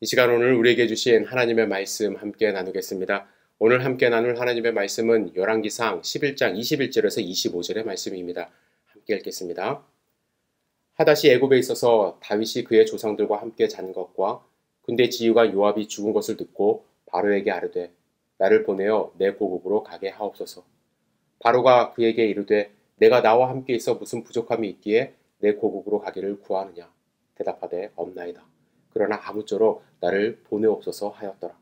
이 시간 오늘 우리에게 주신 하나님의 말씀 함께 나누겠습니다. 오늘 함께 나눌 하나님의 말씀은 열왕기상 11장 21절에서 25절의 말씀입니다. 함께 읽겠습니다. 하닷이 애굽에 있어서 다윗이 그의 조상들과 함께 잔 것과 군대 지휘관 요압이 죽은 것을 듣고 바로에게 아뢰되 나를 보내어 내 고국으로 가게 하옵소서. 바로가 그에게 이르되 내가 나와 함께 있어 무슨 부족함이 있기에 내 고국으로 가기를 구하느냐. 대답하되 없나이다. 그러나 아무쪼록 나를 보내옵소서 하였더라.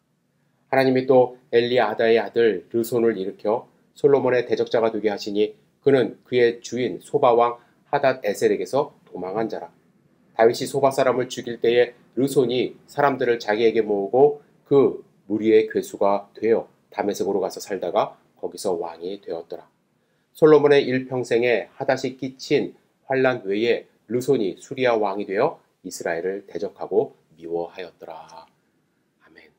하나님이 또 엘리아다의 아들 르손을 일으켜 솔로몬의 대적자가 되게 하시니 그는 그의 주인 소바왕 하닷 에셀에게서 도망한 자라. 다윗이 소바 사람을 죽일 때에 르손이 사람들을 자기에게 모으고 그 무리의 괴수가 되어 다메섹으로 가서 살다가 거기서 왕이 되었더라. 솔로몬의 일평생에 하닷이 끼친 환난 외에 르손이 수리아 왕이 되어 이스라엘을 대적하고 미워하였더라. 아멘.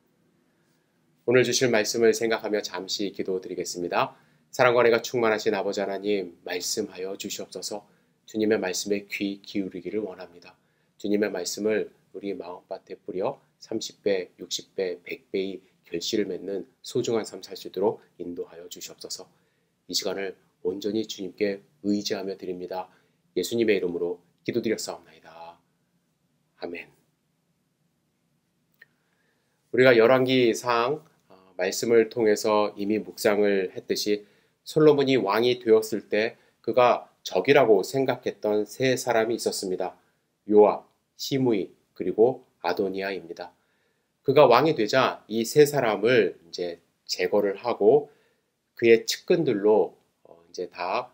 오늘 주실 말씀을 생각하며 잠시 기도드리겠습니다. 사랑과 은혜가 충만하신 아버지 하나님, 말씀하여 주시옵소서. 주님의 말씀에 귀 기울이기를 원합니다. 주님의 말씀을 우리 마음밭에 뿌려 30배, 60배, 100배의 결실을 맺는 소중한 삶 살 수 있도록 인도하여 주시옵소서. 이 시간을 온전히 주님께 의지하며 드립니다. 예수님의 이름으로 기도드렸사옵나이다. 아멘. 우리가 열왕기상 말씀을 통해서 이미 묵상을 했듯이 솔로몬이 왕이 되었을 때 그가 적이라고 생각했던 세 사람이 있었습니다. 요압, 시므이, 그리고 아도니아입니다. 그가 왕이 되자 이 세 사람을 이제 제거를 하고 그의 측근들로 이제 다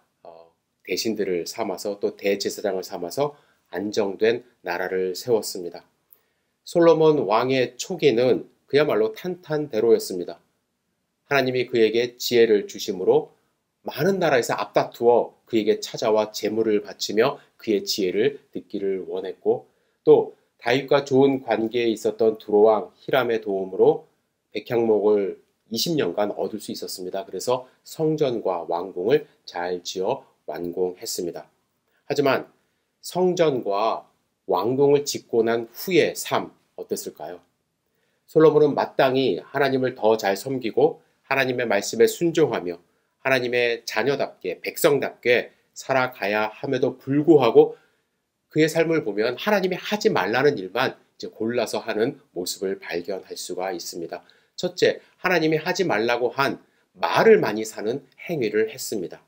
대신들을 삼아서 또 대제사장을 삼아서 안정된 나라를 세웠습니다. 솔로몬 왕의 초기는 그야말로 탄탄대로였습니다. 하나님이 그에게 지혜를 주심으로 많은 나라에서 앞다투어 그에게 찾아와 제물을 바치며 그의 지혜를 듣기를 원했고 또 다윗과 좋은 관계에 있었던 두로왕 히람의 도움으로 백향목을 20년간 얻을 수 있었습니다. 그래서 성전과 왕궁을 잘 지어 완공했습니다. 하지만 성전과 왕궁을 짓고 난 후의 삶 어땠을까요? 솔로몬은 마땅히 하나님을 더 잘 섬기고 하나님의 말씀에 순종하며 하나님의 자녀답게 백성답게 살아가야 함에도 불구하고 그의 삶을 보면 하나님이 하지 말라는 일만 이제 골라서 하는 모습을 발견할 수가 있습니다. 첫째, 하나님이 하지 말라고 한 말을 많이 사는 행위를 했습니다.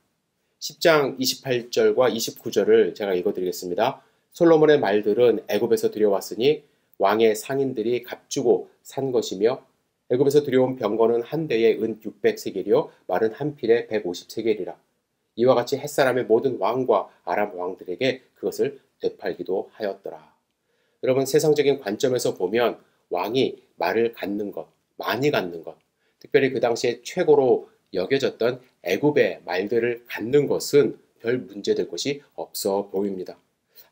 10장 28절과 29절을 제가 읽어드리겠습니다. 솔로몬의 말들은 애굽에서 들여왔으니 왕의 상인들이 값주고 산 것이며 애굽에서 들여온 병거는 한 대에 은 600세겔이요 말은 한 필에 150세겔이라. 이와 같이 햇사람의 모든 왕과 아람 왕들에게 그것을 되팔기도 하였더라. 여러분, 세상적인 관점에서 보면 왕이 말을 갖는 것, 많이 갖는 것, 특별히 그 당시에 최고로 여겨졌던 애굽의 말들을 갖는 것은 별 문제될 것이 없어 보입니다.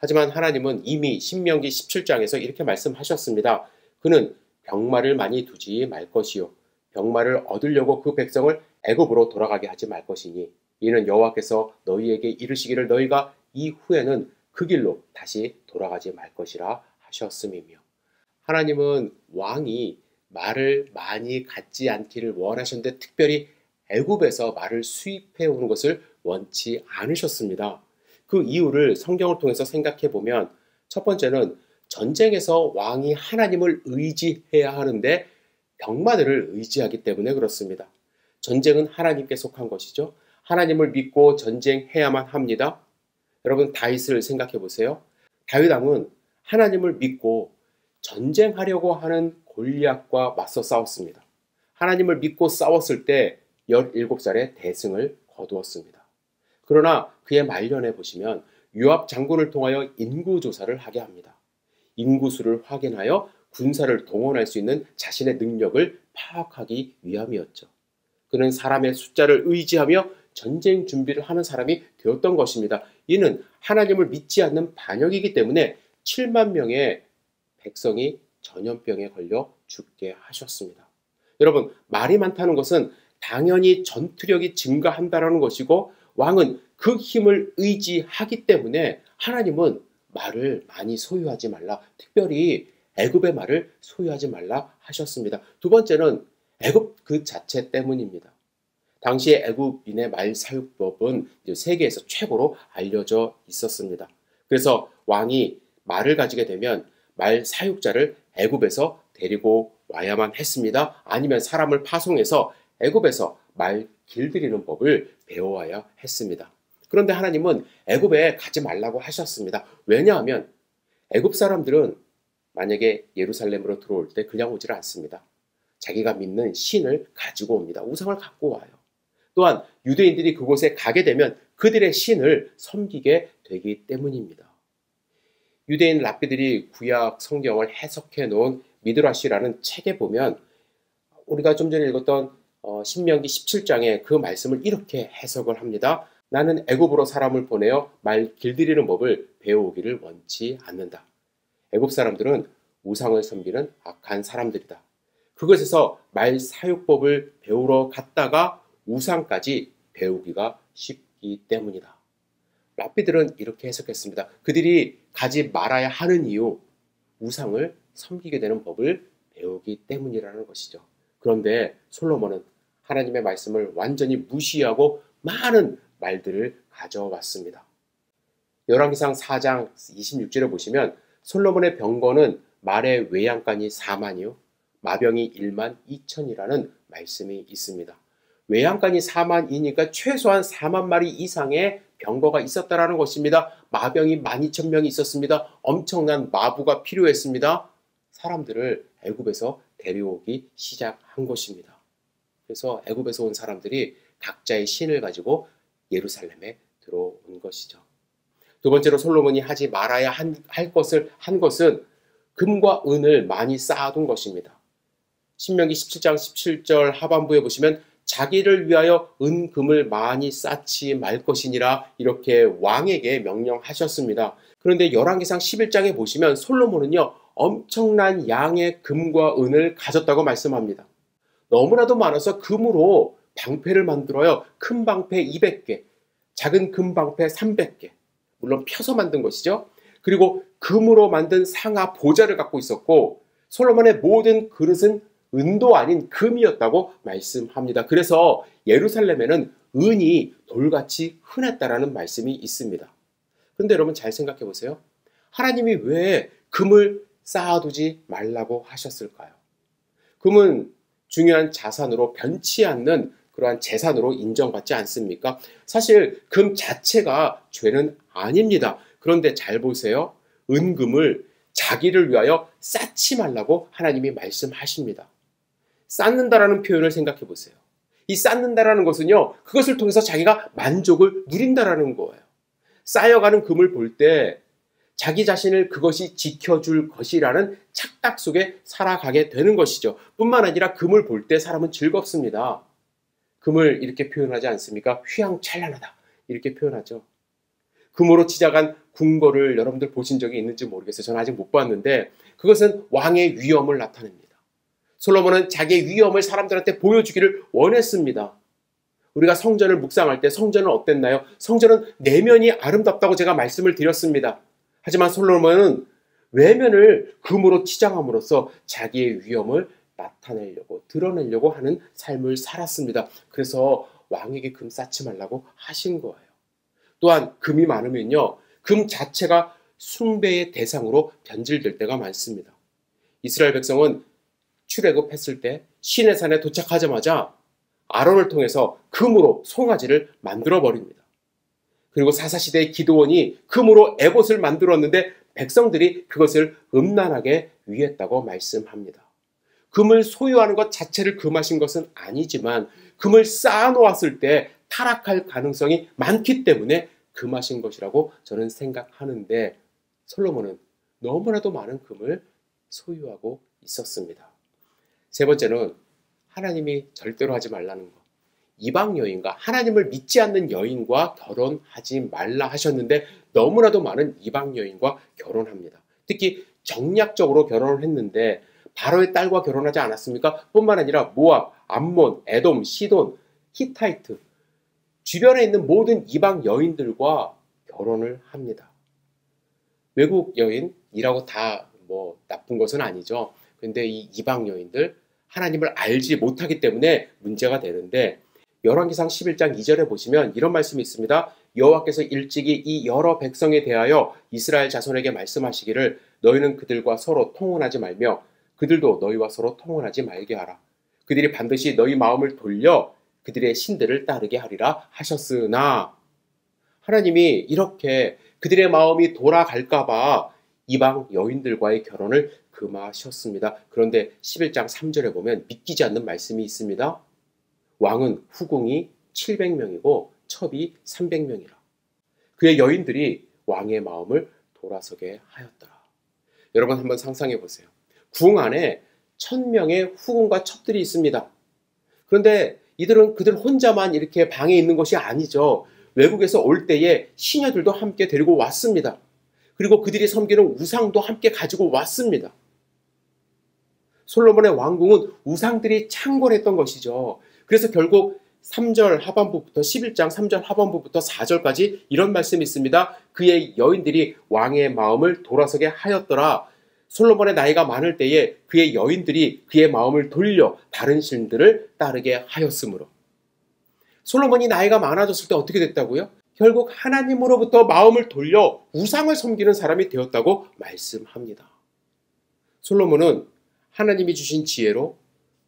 하지만 하나님은 이미 신명기 17장에서 이렇게 말씀하셨습니다. 그는 병마를 많이 두지 말 것이요 병마를 얻으려고 그 백성을 애굽으로 돌아가게 하지 말 것이니 이는 여호와께서 너희에게 이르시기를 너희가 이후에는 그 길로 다시 돌아가지 말 것이라 하셨음이며, 하나님은 왕이 말을 많이 갖지 않기를 원하셨는데 특별히 애굽에서 말을 수입해 오는 것을 원치 않으셨습니다. 그 이유를 성경을 통해서 생각해 보면 첫 번째는 전쟁에서 왕이 하나님을 의지해야 하는데 병마들을 의지하기 때문에 그렇습니다. 전쟁은 하나님께 속한 것이죠. 하나님을 믿고 전쟁해야만 합니다. 여러분, 다윗을 생각해 보세요. 다윗 왕은 하나님을 믿고 전쟁하려고 하는 골리앗과 맞서 싸웠습니다. 하나님을 믿고 싸웠을 때 17살에 대승을 거두었습니다. 그러나 그의 말년에 보시면 요압 장군을 통하여 인구조사를 하게 합니다. 인구수를 확인하여 군사를 동원할 수 있는 자신의 능력을 파악하기 위함이었죠. 그는 사람의 숫자를 의지하며 전쟁 준비를 하는 사람이 되었던 것입니다. 이는 하나님을 믿지 않는 반역이기 때문에 7만 명의 백성이 전염병에 걸려 죽게 하셨습니다. 여러분, 말이 많다는 것은 당연히 전투력이 증가한다는 것이고 왕은 그 힘을 의지하기 때문에 하나님은 말을 많이 소유하지 말라. 특별히 애굽의 말을 소유하지 말라 하셨습니다. 두 번째는 애굽 그 자체 때문입니다. 당시에 애굽인의 말 사육법은 세계에서 최고로 알려져 있었습니다. 그래서 왕이 말을 가지게 되면 말 사육자를 애굽에서 데리고 와야만 했습니다. 아니면 사람을 파송해서 애굽에서 말 길들이는 법을 배워야 했습니다. 그런데 하나님은 애굽에 가지 말라고 하셨습니다. 왜냐하면 애굽 사람들은 만약에 예루살렘으로 들어올 때 그냥 오질 않습니다. 자기가 믿는 신을 가지고 옵니다. 우상을 갖고 와요. 또한 유대인들이 그곳에 가게 되면 그들의 신을 섬기게 되기 때문입니다. 유대인 랍비들이 구약 성경을 해석해 놓은 미드라시라는 책에 보면 우리가 좀 전에 읽었던 신명기 17장에 그 말씀을 이렇게 해석을 합니다. 나는 애굽으로 사람을 보내어 말 길들이는 법을 배우기를 원치 않는다. 애굽 사람들은 우상을 섬기는 악한 사람들이다. 그것에서 말 사육법을 배우러 갔다가 우상까지 배우기가 쉽기 때문이다. 랍비들은 이렇게 해석했습니다. 그들이 가지 말아야 하는 이유, 우상을 섬기게 되는 법을 배우기 때문이라는 것이죠. 그런데 솔로몬은 하나님의 말씀을 완전히 무시하고 많은 말들을 가져왔습니다. 열왕기상 4장 26절에 보시면 솔로몬의 병거는 말의 외양간이 4만이요 마병이 1만 2천이라는 말씀이 있습니다. 외양간이 4만이니까 최소한 4만 마리 이상의 병거가 있었다라는 것입니다. 마병이 12,000명이 있었습니다. 엄청난 마부가 필요했습니다. 사람들을 애굽에서 데려오기 시작한 것입니다. 그래서 애굽에서 온 사람들이 각자의 신을 가지고 예루살렘에 들어온 것이죠. 두 번째로 솔로몬이 하지 말아야 할 것을 한 것은 금과 은을 많이 쌓아둔 것입니다. 신명기 17장 17절 하반부에 보시면 자기를 위하여 은금을 많이 쌓지 말 것이니라 이렇게 왕에게 명령하셨습니다. 그런데 열왕기상 11장에 보시면 솔로몬은요 엄청난 양의 금과 은을 가졌다고 말씀합니다. 너무나도 많아서 금으로 방패를 만들어요. 큰 방패 200개, 작은 금 방패 300개. 물론 펴서 만든 것이죠. 그리고 금으로 만든 상하 보좌를 갖고 있었고 솔로몬의 모든 그릇은 은도 아닌 금이었다고 말씀합니다. 그래서 예루살렘에는 은이 돌같이 흔했다라는 말씀이 있습니다. 그런데 여러분 잘 생각해 보세요. 하나님이 왜 금을 쌓아두지 말라고 하셨을까요? 금은 중요한 자산으로 변치 않는 그러한 재산으로 인정받지 않습니까? 사실 금 자체가 죄는 아닙니다. 그런데 잘 보세요. 은금을 자기를 위하여 쌓지 말라고 하나님이 말씀하십니다. 쌓는다라는 표현을 생각해 보세요. 이 쌓는다라는 것은요, 그것을 통해서 자기가 만족을 누린다라는 거예요. 쌓여가는 금을 볼 때 자기 자신을 그것이 지켜줄 것이라는 착각 속에 살아가게 되는 것이죠. 뿐만 아니라 금을 볼 때 사람은 즐겁습니다. 금을 이렇게 표현하지 않습니까? 휘황찬란하다. 이렇게 표현하죠. 금으로 치장한 궁궐을 여러분들 보신 적이 있는지 모르겠어요. 저는 아직 못 봤는데 그것은 왕의 위엄을 나타냅니다. 솔로몬은 자기의 위엄을 사람들한테 보여주기를 원했습니다. 우리가 성전을 묵상할 때 성전은 어땠나요? 성전은 내면이 아름답다고 제가 말씀을 드렸습니다. 하지만 솔로몬은 외면을 금으로 치장함으로써 자기의 위엄을 나타내려고 드러내려고 하는 삶을 살았습니다. 그래서 왕에게 금 쌓지 말라고 하신 거예요. 또한 금이 많으면요, 금 자체가 숭배의 대상으로 변질될 때가 많습니다. 이스라엘 백성은 출애굽했을 때 시내산에 도착하자마자 아론을 통해서 금으로 송아지를 만들어 버립니다. 그리고 사사시대의 기드온이 금으로 에봇을 만들었는데 백성들이 그것을 음란하게 위했다고 말씀합니다. 금을 소유하는 것 자체를 금하신 것은 아니지만 금을 쌓아놓았을 때 타락할 가능성이 많기 때문에 금하신 것이라고 저는 생각하는데 솔로몬은 너무나도 많은 금을 소유하고 있었습니다. 세 번째는 하나님이 절대로 하지 말라는 것. 이방 여인과 하나님을 믿지 않는 여인과 결혼하지 말라 하셨는데 너무나도 많은 이방 여인과 결혼합니다. 특히 정략적으로 결혼을 했는데 바로의 딸과 결혼하지 않았습니까? 뿐만 아니라 모압, 암몬, 에돔, 시돈, 히타이트 주변에 있는 모든 이방 여인들과 결혼을 합니다. 외국 여인이라고 다 뭐 나쁜 것은 아니죠. 근데 이 이방 여인들 하나님을 알지 못하기 때문에 문제가 되는데 열왕기상 11장 2절에 보시면 이런 말씀이 있습니다. 여호와께서 일찍이 이 여러 백성에 대하여 이스라엘 자손에게 말씀하시기를 너희는 그들과 서로 통혼하지 말며 그들도 너희와 서로 통혼하지 말게 하라. 그들이 반드시 너희 마음을 돌려 그들의 신들을 따르게 하리라 하셨으나 하나님이 이렇게 그들의 마음이 돌아갈까봐 이방 여인들과의 결혼을 금하셨습니다. 그런데 11장 3절에 보면 믿기지 않는 말씀이 있습니다. 왕은 후궁이 700명이고 첩이 300명이라. 그의 여인들이 왕의 마음을 돌아서게 하였더라. 여러분 한번 상상해 보세요. 궁 안에 1000명의 후궁과 첩들이 있습니다. 그런데 이들은 그들 혼자만 이렇게 방에 있는 것이 아니죠. 외국에서 올 때에 시녀들도 함께 데리고 왔습니다. 그리고 그들이 섬기는 우상도 함께 가지고 왔습니다. 솔로몬의 왕궁은 우상들이 창궐했던 것이죠. 그래서 결국 3절 하반부부터 11장 3절 하반부부터 4절까지 이런 말씀이 있습니다. 그의 여인들이 왕의 마음을 돌아서게 하였더라. 솔로몬의 나이가 많을 때에 그의 여인들이 그의 마음을 돌려 다른 신들을 따르게 하였으므로. 솔로몬이 나이가 많아졌을 때 어떻게 됐다고요? 결국 하나님으로부터 마음을 돌려 우상을 섬기는 사람이 되었다고 말씀합니다. 솔로몬은 하나님이 주신 지혜로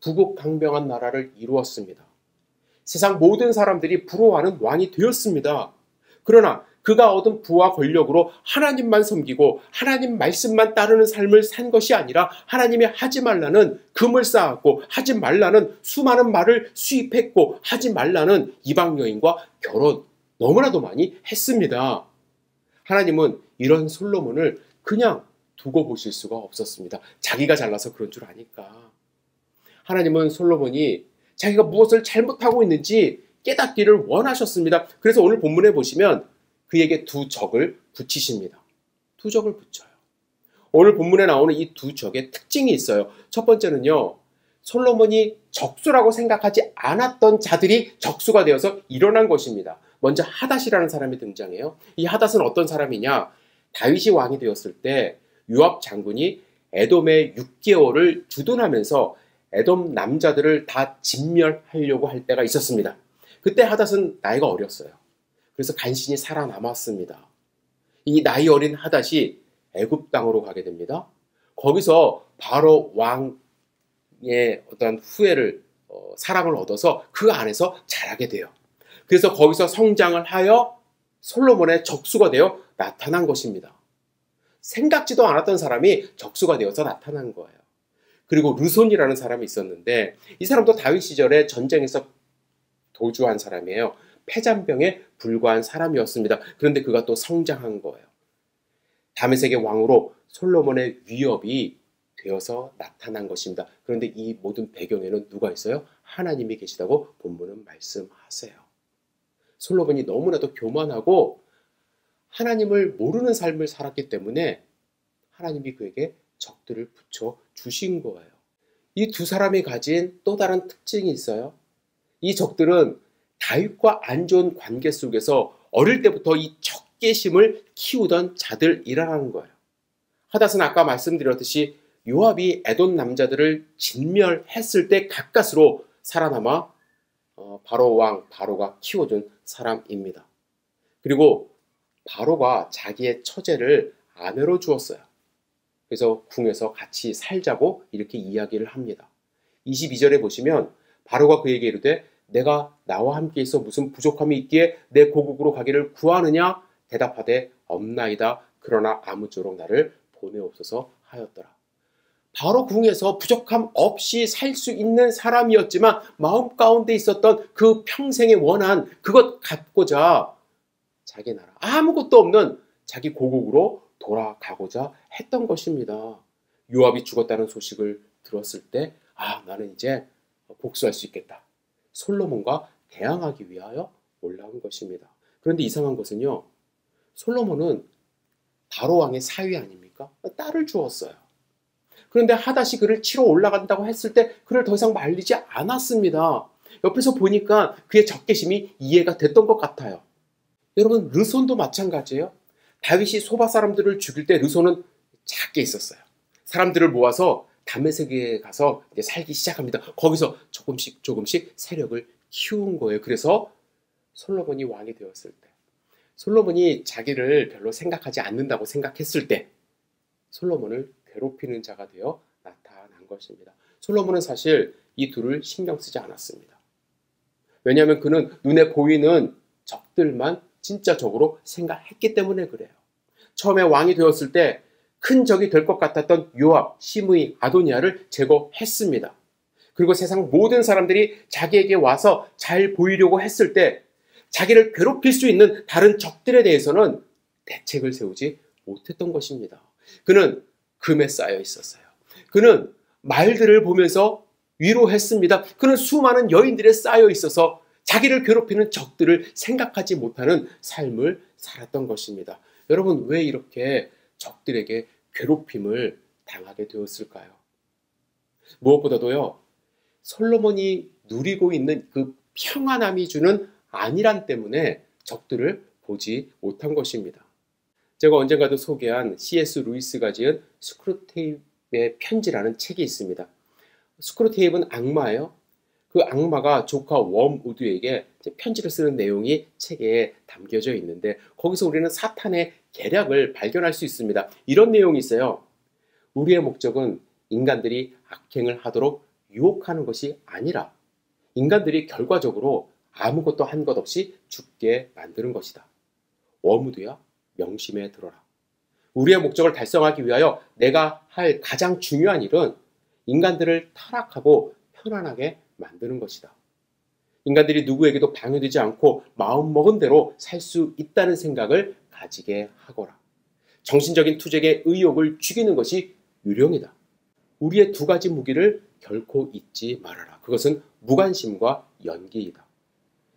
부국강병한 나라를 이루었습니다. 세상 모든 사람들이 부러워하는 왕이 되었습니다. 그러나 그가 얻은 부와 권력으로 하나님만 섬기고 하나님 말씀만 따르는 삶을 산 것이 아니라 하나님이 하지 말라는 금을 쌓았고 하지 말라는 수많은 말을 수입했고 하지 말라는 이방 여인과 결혼 너무나도 많이 했습니다. 하나님은 이런 솔로몬을 그냥 두고 보실 수가 없었습니다. 자기가 잘나서 그런 줄 아니까. 하나님은 솔로몬이 자기가 무엇을 잘못하고 있는지 깨닫기를 원하셨습니다. 그래서 오늘 본문에 보시면 그에게 두 적을 붙이십니다. 두 적을 붙여요. 오늘 본문에 나오는 이 두 적의 특징이 있어요. 첫 번째는요. 솔로몬이 적수라고 생각하지 않았던 자들이 적수가 되어서 일어난 것입니다. 먼저 하닷이라는 사람이 등장해요. 이 하닷은 어떤 사람이냐? 다윗이 왕이 되었을 때 요압 장군이 에돔의 6개월을 주둔하면서 에돔 남자들을 다 진멸하려고 할 때가 있었습니다. 그때 하닷은 나이가 어렸어요. 그래서 간신히 살아남았습니다. 이 나이 어린 하닷이 애굽 땅으로 가게 됩니다. 거기서 바로 왕의 어떤 후회를 사랑을 얻어서 그 안에서 자라게 돼요. 그래서 거기서 성장을 하여 솔로몬의 적수가 되어 나타난 것입니다. 생각지도 않았던 사람이 적수가 되어서 나타난 거예요. 그리고 르손이라는 사람이 있었는데 이 사람도 다윗 시절에 전쟁에서 도주한 사람이에요. 폐잔병에 불과한 사람이었습니다. 그런데 그가 또 성장한 거예요. 다메섹의 왕으로 솔로몬의 위협이 되어서 나타난 것입니다. 그런데 이 모든 배경에는 누가 있어요? 하나님이 계시다고 본문은 말씀하세요. 솔로몬이 너무나도 교만하고 하나님을 모르는 삶을 살았기 때문에 하나님이 그에게 적들을 붙여 주신 거예요. 이 두 사람이 가진 또 다른 특징이 있어요. 이 적들은 다윗과 안 좋은 관계 속에서 어릴 때부터 이 적개심을 키우던 자들이라는 거예요. 하닷은 아까 말씀드렸듯이 요압이 에돔 남자들을 진멸했을 때 가까스로 살아남아 바로 왕 바로가 키워준 사람입니다. 그리고 바로가 자기의 처제를 아내로 주었어요. 그래서 궁에서 같이 살자고 이렇게 이야기를 합니다. 22절에 보시면 바로가 그에게 이르되 내가 나와 함께 있어 무슨 부족함이 있기에 내 고국으로 가기를 구하느냐? 대답하되 없나이다. 그러나 아무쪼록 나를 보내옵소서 하였더라. 바로 궁에서 부족함 없이 살 수 있는 사람이었지만 마음 가운데 있었던 그 평생의 원한 그것 갖고자 자기 나라 아무것도 없는 자기 고국으로 돌아가고자 했던 것입니다. 요압이 죽었다는 소식을 들었을 때 나는 이제 복수할 수 있겠다. 솔로몬과 대항하기 위하여 올라온 것입니다. 그런데 이상한 것은요. 솔로몬은 바로 왕의 사위 아닙니까? 딸을 주었어요. 그런데 하닷이 그를 치러 올라간다고 했을 때 그를 더 이상 말리지 않았습니다. 옆에서 보니까 그의 적개심이 이해가 됐던 것 같아요. 여러분 르손도 마찬가지예요. 다윗이 소바 사람들을 죽일 때 르손은 작게 있었어요. 사람들을 모아서 다메섹에 가서 이제 살기 시작합니다. 거기서 조금씩 조금씩 세력을 키운 거예요. 그래서 솔로몬이 왕이 되었을 때, 솔로몬이 자기를 별로 생각하지 않는다고 생각했을 때 솔로몬을 괴롭히는 자가 되어 나타난 것입니다. 솔로몬은 사실 이 둘을 신경 쓰지 않았습니다. 왜냐하면 그는 눈에 보이는 적들만 진짜 적으로 생각했기 때문에 그래요. 처음에 왕이 되었을 때 큰 적이 될 것 같았던 요압, 시므이, 아도니아를 제거했습니다. 그리고 세상 모든 사람들이 자기에게 와서 잘 보이려고 했을 때 자기를 괴롭힐 수 있는 다른 적들에 대해서는 대책을 세우지 못했던 것입니다. 그는 금에 쌓여 있었어요. 그는 말들을 보면서 위로했습니다. 그는 수많은 여인들에 쌓여 있어서 자기를 괴롭히는 적들을 생각하지 못하는 삶을 살았던 것입니다. 여러분, 왜 이렇게 적들에게 괴롭힘을 당하게 되었을까요? 무엇보다도요, 솔로몬이 누리고 있는 그 평안함이 주는 안일함 때문에 적들을 보지 못한 것입니다. 제가 언젠가도 소개한 C.S. 루이스가 지은 스크루테이프의 편지라는 책이 있습니다. 스크루테이프는 악마예요. 그 악마가 조카 웜우드에게 편지를 쓰는 내용이 책에 담겨져 있는데 거기서 우리는 사탄의 계략을 발견할 수 있습니다. 이런 내용이 있어요. 우리의 목적은 인간들이 악행을 하도록 유혹하는 것이 아니라 인간들이 결과적으로 아무것도 한 것 없이 죽게 만드는 것이다. 웜우드야, 명심해 들어라. 우리의 목적을 달성하기 위하여 내가 할 가장 중요한 일은 인간들을 타락하고 편안하게 만드는 것이다. 인간들이 누구에게도 방해되지 않고 마음먹은 대로 살 수 있다는 생각을 가지게 하거라. 정신적인 투쟁의 의욕을 죽이는 것이 유령이다. 우리의 두 가지 무기를 결코 잊지 말아라. 그것은 무관심과 연기이다.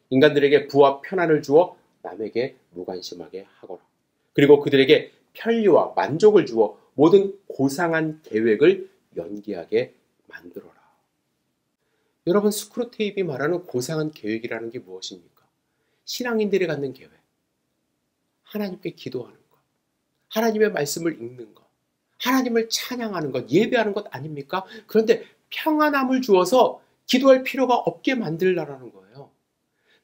인간들에게 부와 편안을 주어 남에게 무관심하게 하거라. 그리고 그들에게 편리와 만족을 주어 모든 고상한 계획을 연기하게 만들어라. 여러분, 스크루테이프가 말하는 고상한 계획이라는 게 무엇입니까? 신앙인들이 갖는 계획. 하나님께 기도하는 것. 하나님의 말씀을 읽는 것. 하나님을 찬양하는 것, 예배하는 것 아닙니까? 그런데 평안함을 주어서 기도할 필요가 없게 만들라라는 거예요.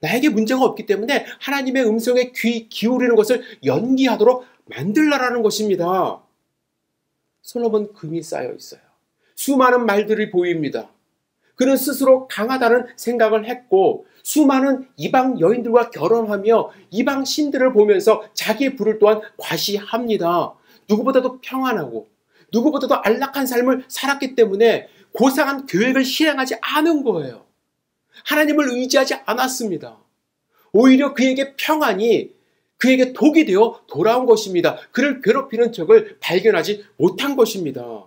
나에게 문제가 없기 때문에 하나님의 음성에 귀 기울이는 것을 연기하도록 만들라라는 것입니다. 솔로몬 금이 쌓여 있어요. 수많은 말들이 보입니다. 그는 스스로 강하다는 생각을 했고 수많은 이방 여인들과 결혼하며 이방 신들을 보면서 자기의 부를 또한 과시합니다. 누구보다도 평안하고 누구보다도 안락한 삶을 살았기 때문에 고상한 계획을 실행하지 않은 거예요. 하나님을 의지하지 않았습니다. 오히려 그에게 평안이 그에게 독이 되어 돌아온 것입니다. 그를 괴롭히는 적을 발견하지 못한 것입니다.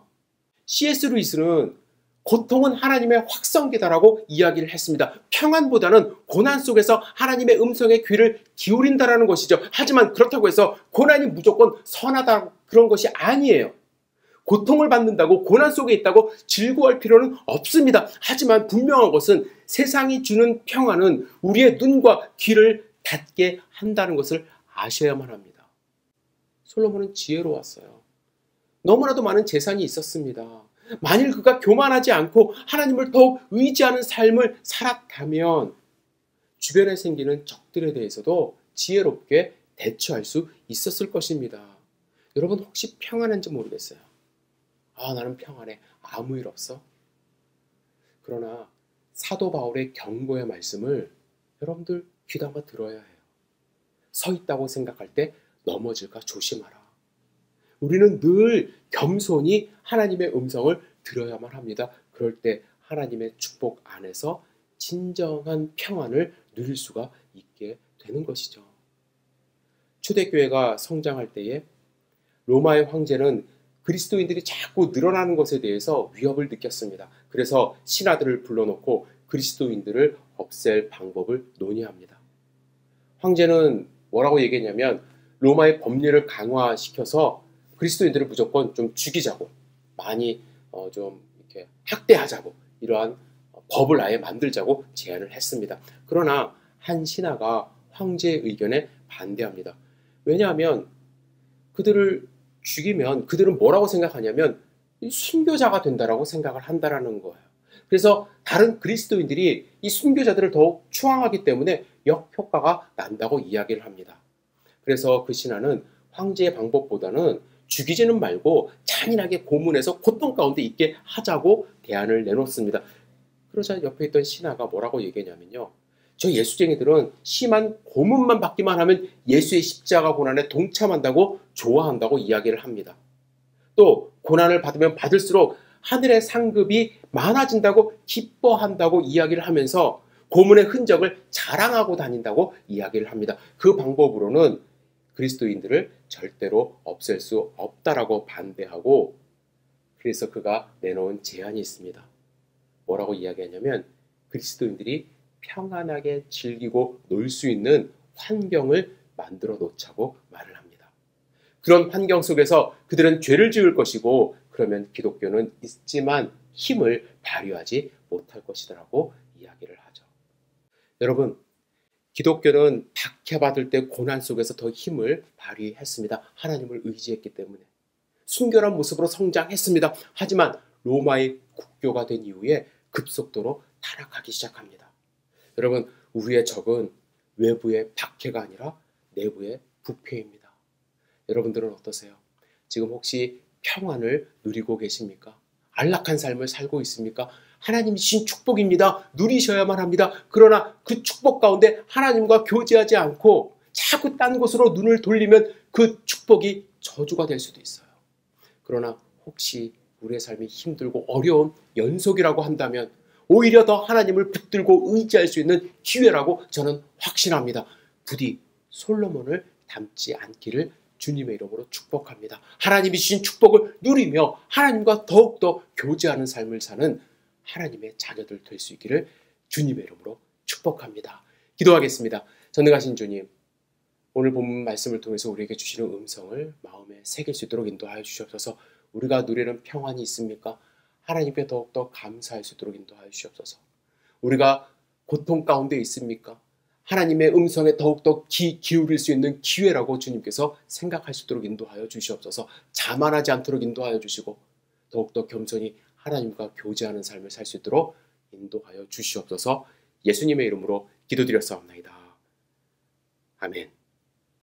C.S. 루이스는 고통은 하나님의 확성기다라고 이야기를 했습니다. 평안보다는 고난 속에서 하나님의 음성에 귀를 기울인다라는 것이죠. 하지만 그렇다고 해서 고난이 무조건 선하다 그런 것이 아니에요. 고통을 받는다고 고난 속에 있다고 즐거워할 필요는 없습니다. 하지만 분명한 것은 세상이 주는 평안은 우리의 눈과 귀를 닫게 한다는 것을 아셔야만 합니다. 솔로몬은 지혜로웠어요. 너무나도 많은 재산이 있었습니다. 만일 그가 교만하지 않고 하나님을 더욱 의지하는 삶을 살았다면 주변에 생기는 적들에 대해서도 지혜롭게 대처할 수 있었을 것입니다. 여러분, 혹시 평안한지 모르겠어요. 나는 평안해. 아무 일 없어. 그러나 사도 바울의 경고의 말씀을 여러분들 귀담아 들어야 해요. 서 있다고 생각할 때 넘어질까 조심하라. 우리는 늘 겸손히 하나님의 음성을 들어야만 합니다. 그럴 때 하나님의 축복 안에서 진정한 평안을 누릴 수가 있게 되는 것이죠. 초대교회가 성장할 때에 로마의 황제는 그리스도인들이 자꾸 늘어나는 것에 대해서 위협을 느꼈습니다. 그래서 신하들을 불러놓고 그리스도인들을 없앨 방법을 논의합니다. 황제는 뭐라고 얘기했냐면 로마의 법률을 강화시켜서 그리스도인들을 무조건 좀 죽이자고, 많이 좀 이렇게 학대하자고, 이러한 법을 아예 만들자고 제안을 했습니다. 그러나 한 신하가 황제의 의견에 반대합니다. 왜냐하면 그들을 죽이면 그들은 뭐라고 생각하냐면 순교자가 된다라고 생각을 한다라는 거예요. 그래서 다른 그리스도인들이 이 순교자들을 더욱 추앙하기 때문에 역효과가 난다고 이야기를 합니다. 그래서 그 신하는 황제의 방법보다는 죽이지는 말고 잔인하게 고문해서 고통 가운데 있게 하자고 대안을 내놓습니다. 그러자 옆에 있던 신하가 뭐라고 얘기했냐면요. 저 예수쟁이들은 심한 고문만 받기만 하면 예수의 십자가 고난에 동참한다고 좋아한다고 이야기를 합니다. 또 고난을 받으면 받을수록 하늘의 상급이 많아진다고 기뻐한다고 이야기를 하면서 고문의 흔적을 자랑하고 다닌다고 이야기를 합니다. 그 방법으로는 그리스도인들을 절대로 없앨 수 없다라고 반대하고, 그래서 그가 내놓은 제안이 있습니다. 뭐라고 이야기하냐면 그리스도인들이 평안하게 즐기고 놀 수 있는 환경을 만들어 놓자고 말을 합니다. 그런 환경 속에서 그들은 죄를 지을 것이고, 그러면 기독교는 있지만 힘을 발휘하지 못할 것이라고 이야기를 하죠. 여러분, 기독교는 박해받을 때 고난 속에서 더 힘을 발휘했습니다. 하나님을 의지했기 때문에. 순결한 모습으로 성장했습니다. 하지만 로마의 국교가 된 이후에 급속도로 타락하기 시작합니다. 여러분, 우리의 적은 외부의 박해가 아니라 내부의 부패입니다. 여러분들은 어떠세요? 지금 혹시 평안을 누리고 계십니까? 안락한 삶을 살고 있습니까? 하나님이 주신 축복입니다. 누리셔야만 합니다. 그러나 그 축복 가운데 하나님과 교제하지 않고 자꾸 딴 곳으로 눈을 돌리면 그 축복이 저주가 될 수도 있어요. 그러나 혹시 우리의 삶이 힘들고 어려운 연속이라고 한다면 오히려 더 하나님을 붙들고 의지할 수 있는 기회라고 저는 확신합니다. 부디 솔로몬을 닮지 않기를 주님의 이름으로 축복합니다. 하나님이 주신 축복을 누리며 하나님과 더욱더 교제하는 삶을 사는 하나님의 자녀들 될 수 있기를 주님의 이름으로 축복합니다. 기도하겠습니다. 전능하신 주님, 오늘 본문 말씀을 통해서 우리에게 주시는 음성을 마음에 새길 수 있도록 인도하여 주시옵소서. 우리가 누리는 평안이 있습니까? 하나님께 더욱더 감사할 수 있도록 인도하여 주시옵소서. 우리가 고통 가운데 있습니까? 하나님의 음성에 더욱더 기울일 수 있는 기회라고 주님께서 생각할 수 있도록 인도하여 주시옵소서. 자만하지 않도록 인도하여 주시고 더욱더 겸손히 하나님과 교제하는 삶을 살 수 있도록 인도하여 주시옵소서. 예수님의 이름으로 기도드렸사옵나이다. 아멘.